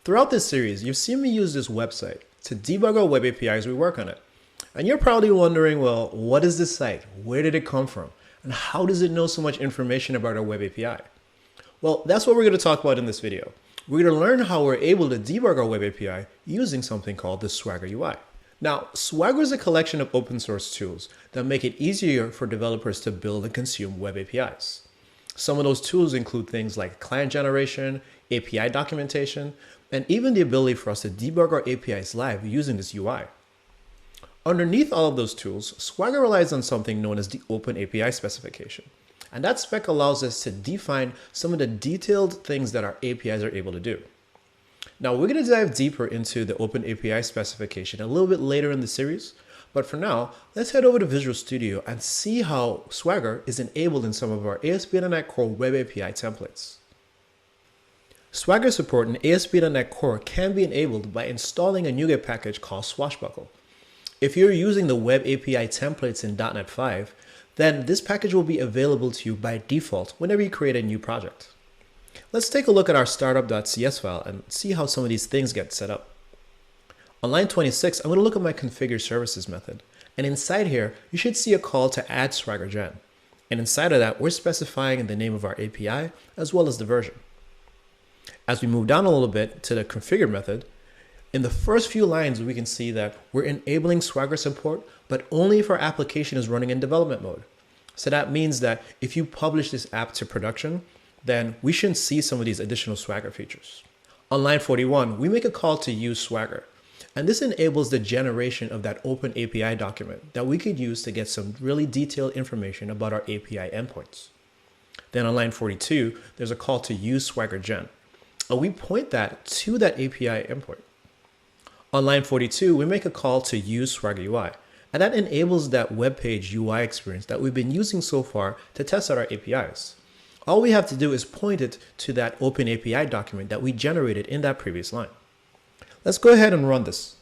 Throughout this series, you've seen me use this website to debug our web API as we work on it. And you're probably wondering, well, what is this site? Where did it come from? And how does it know so much information about our web API? Well, that's what we're going to talk about in this video. We're going to learn how we're able to debug our web API using something called the Swagger UI. Now, Swagger is a collection of open source tools that make it easier for developers to build and consume web APIs. Some of those tools include things like client generation, API documentation, and even the ability for us to debug our APIs live using this UI. Underneath all of those tools, Swagger relies on something known as the Open API specification. And that spec allows us to define some of the detailed things that our APIs are able to do. Now, we're going to dive deeper into the Open API specification a little bit later in the series, but for now, let's head over to Visual Studio and see how Swagger is enabled in some of our ASP.NET Core Web API templates. Swagger support in ASP.NET Core can be enabled by installing a NuGet package called Swashbuckle. If you're using the Web API templates in .NET 5, then this package will be available to you by default whenever you create a new project. Let's take a look at our startup.cs file and see how some of these things get set up. On line 26, I'm going to look at my configure services method. And inside here, you should see a call to add Swagger Gen. And inside of that, we're specifying the name of our API as well as the version. As we move down a little bit to the configure method, in the first few lines, we can see that we're enabling Swagger support, but only if our application is running in development mode. So that means that if you publish this app to production, then we shouldn't see some of these additional Swagger features. On line 41, we make a call to use Swagger. And this enables the generation of that Open API document that we could use to get some really detailed information about our API endpoints. Then on line 42, there's a call to use Swagger Gen. And we point that to that API endpoint. On line 42, we make a call to use Swagger UI. And that enables that web page UI experience that we've been using so far to test out our APIs. All we have to do is point it to that Open API document that we generated in that previous line. Let's go ahead and run this.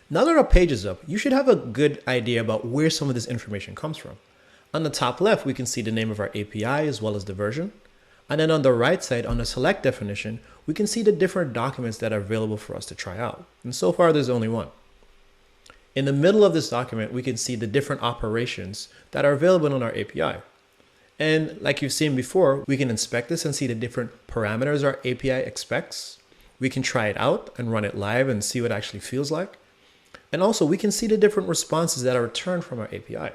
Now that our page is up, you should have a good idea about where some of this information comes from. On the top left, we can see the name of our API as well as the version. And then on the right side, on the select definition, we can see the different documents that are available for us to try out. And so far, there's only one. In the middle of this document, we can see the different operations that are available on our API. And like you've seen before, we can inspect this and see the different parameters our API expects. We can try it out and run it live and see what it actually feels like. And also we can see the different responses that are returned from our API.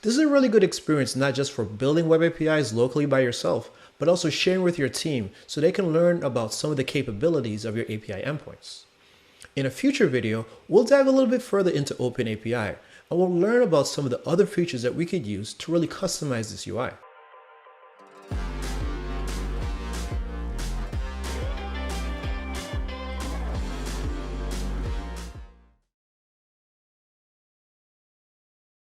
This is a really good experience, not just for building web APIs locally by yourself, but also sharing with your team so they can learn about some of the capabilities of your API endpoints. In a future video, we'll dive a little bit further into Open API, and we'll learn about some of the other features that we could use to really customize this UI.